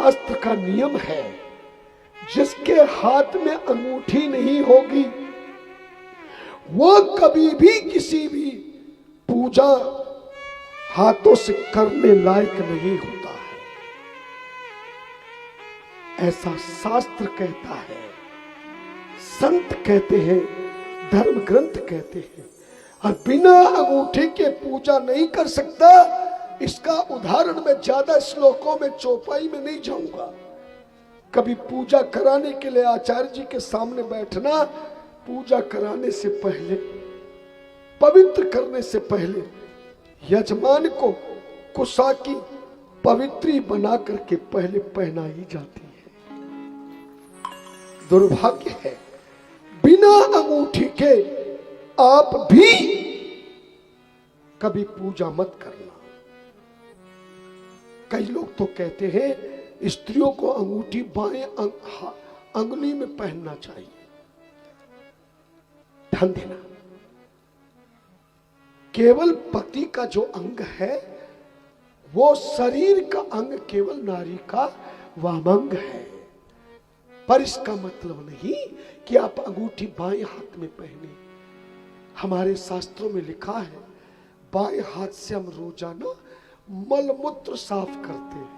शास्त्र का नियम है, जिसके हाथ में अंगूठी नहीं होगी वो कभी भी किसी भी पूजा हाथों से करने लायक नहीं होता है, ऐसा शास्त्र कहता है, संत कहते हैं, धर्म ग्रंथ कहते हैं। और बिना अंगूठी के पूजा नहीं कर सकता, इसका उदाहरण मैं ज्यादा श्लोकों में चौपाई में नहीं जाऊंगा। कभी पूजा कराने के लिए आचार्य जी के सामने बैठना, पूजा कराने से पहले, पवित्र करने से पहले यजमान को कुशा की पवित्री बना करके पहले पहनाई जाती है। दुर्भाग्य है, बिना अंगूठी के आप भी कभी पूजा मत करना। कई लोग तो कहते हैं स्त्रियों को अंगूठी बाएं अंगुली में पहनना चाहिए। ध्यान देना, केवल पति का जो अंग है वो शरीर का अंग केवल नारी का वामांग है, पर इसका मतलब नहीं कि आप अंगूठी बाएं हाथ में पहने। हमारे शास्त्रों में लिखा है, बाएं हाथ से हम रोजाना मलमूत्र साफ करते हैं।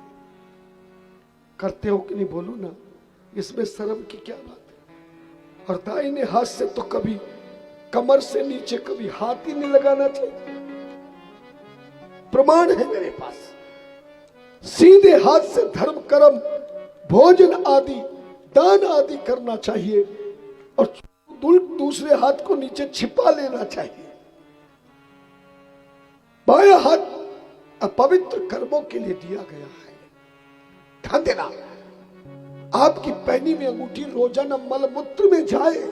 करते हो कि नहीं बोलो ना, इसमें शर्म की क्या बात है। और दाहिने हाथ से तो कभी कमर से नीचे कभी हाथ ही नहीं लगाना चाहिए, प्रमाण है मेरे पास। सीधे हाथ से धर्म कर्म, भोजन आदि, दान आदि करना चाहिए और दूसरे हाथ को नीचे छिपा लेना चाहिए। बायां हाथ अपवित्र कर्मों के लिए दिया गया है। ध्यान देना, आपकी पहनी में अंगूठी रोजाना मलमूत्र में जाए,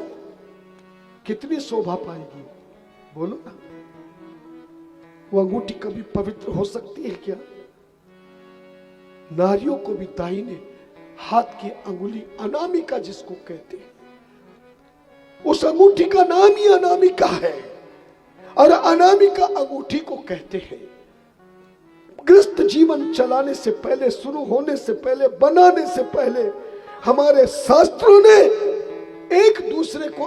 कितनी शोभा पाएगी बोलो ना। वो अंगूठी कभी पवित्र हो सकती है क्या? नारियों को भी दाहिने हाथ की अंगुली अनामिका जिसको कहते हैं, उस अंगूठी का नाम ही अनामिका है। और अनामिका अंगूठी को कहते हैं गृहस्थ जीवन चलाने से पहले, शुरू होने से पहले, बनाने से पहले हमारे शास्त्रों ने एक दूसरे को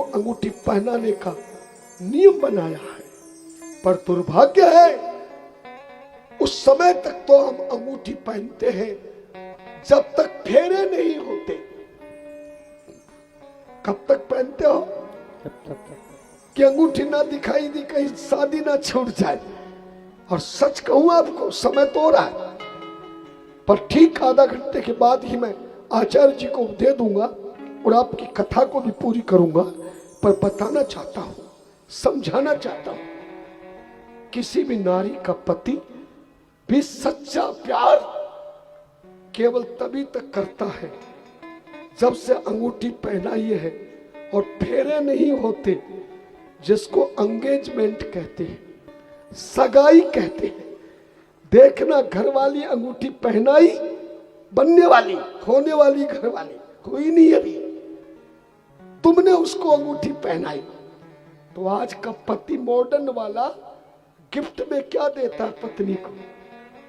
अंगूठी पहनाने का नियम बनाया है। पर दुर्भाग्य है, उस समय तक तो हम अंगूठी पहनते हैं जब तक फेरे नहीं होते। कब तक पहनते हो? कि अंगूठी ना दिखाई दी, कहीं शादी ना छूट जाए। और सच कहूं आपको, समय तो हो रहा है, पर ठीक आधा घंटे के बाद ही मैं आचार्य जी को दे दूंगा और आपकी कथा को भी पूरी करूंगा। पर बताना चाहता हूं, समझाना चाहता हूं, किसी भी नारी का पति भी सच्चा प्यार केवल तभी तक करता है जब से अंगूठी पहनाई है और फेरे नहीं होते, जिसको एंगेजमेंट कहते हैं, सगाई कहते हैं। देखना, घरवाली अंगूठी पहनाई, बनने वाली, होने वाली घरवाली कोई नहीं अभी, तुमने उसको अंगूठी पहनाई। तो आज का पति मॉडर्न वाला गिफ्ट में क्या देता है पत्नी को?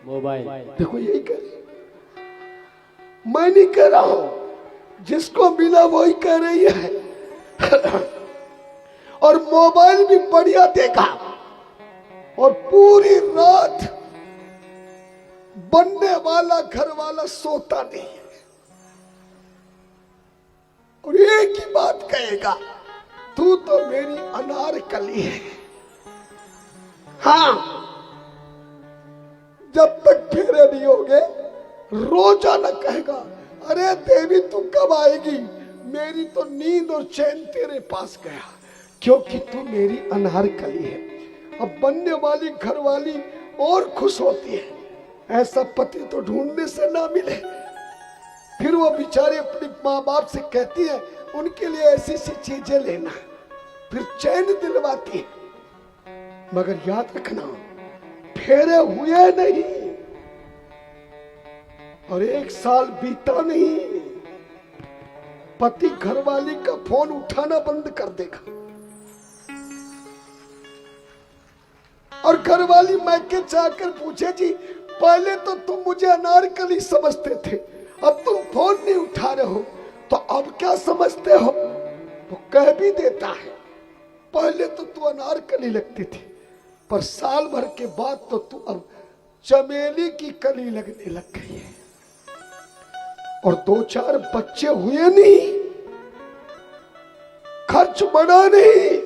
मोबाइल। देखो यही कह रही, मैं नहीं कह रहा हूं, जिसको मिला वही कह रही है। और मोबाइल भी बढ़िया देखा और पूरी रात बनने वाला घर वाला सोता नहीं है और एक ही बात कहेगा, तू तो मेरी अनारकली है। हाँ, जब तक फेरे नहीं होंगे रोजाना कहेगा, अरे देवी तू कब आएगी, मेरी तो नींद और चैन तेरे पास गया, क्योंकि तू मेरी अनारकली है। अब बनने वाली घरवाली और खुश होती है, ऐसा पति तो ढूंढने से ना मिले। फिर वो बेचारे अपने माँ बाप से कहती है उनके लिए ऐसी सी चीजें लेना, फिर चैन दिलवाती है। मगर याद रखना, फेरे हुए नहीं और 1 साल बीता नहीं, पति घरवाली का फोन उठाना बंद कर देगा और घरवाली मैके जाकर पूछे, जी पहले तो तुम मुझे अनारकली समझते थे, अब तुम फोन नहीं उठा रहे हो, तो अब क्या समझते हो? वो कह भी देता है, पहले तो तू अनारकली लगती थी, पर साल भर के बाद तो तू अब चमेली की कली लगने लग गई है। और 2-4 बच्चे हुए नहीं, खर्च बढ़ा नहीं,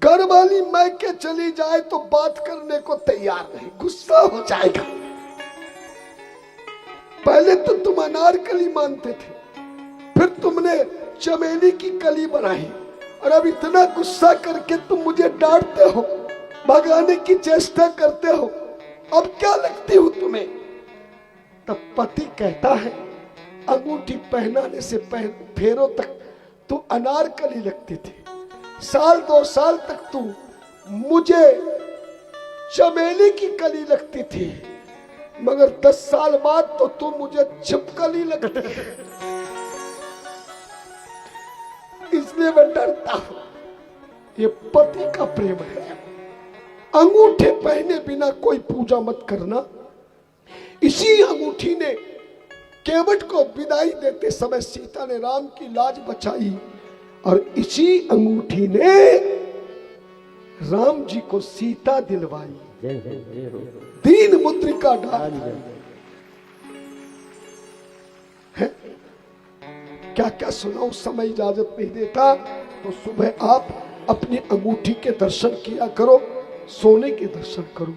घर वाली मैके चली जाए तो बात करने को तैयार नहीं, गुस्सा हो जाएगा। पहले तो तुम अनारकली मानते थे, फिर तुमने चमेली की कली बनाई, और अब इतना गुस्सा करके तुम मुझे डांटते हो, भगाने की चेष्टा करते हो। अब क्या लगती हूं तुम्हें? तब पति कहता है, अंगूठी पहनाने से फेरों तक तू अनारकली लगती थी, 1-2 साल तक तू मुझे चमेली की कली लगती थी, मगर 10 साल बाद तो तू मुझे छिपकली लगती है। इसलिए मैं डरता हूं। ये पति का प्रेम है। अंगूठे पहने बिना कोई पूजा मत करना। इसी अंगूठी ने केवट को विदाई देते समय सीता ने राम की लाज बचाई, और इसी अंगूठी ने राम जी को सीता दिलवाई। दीन मुद्रिका डाल है। क्या क्या सुनाऊं, समय इजाजत नहीं देता। तो सुबह आप अपनी अंगूठी के दर्शन किया करो, सोने के दर्शन करो।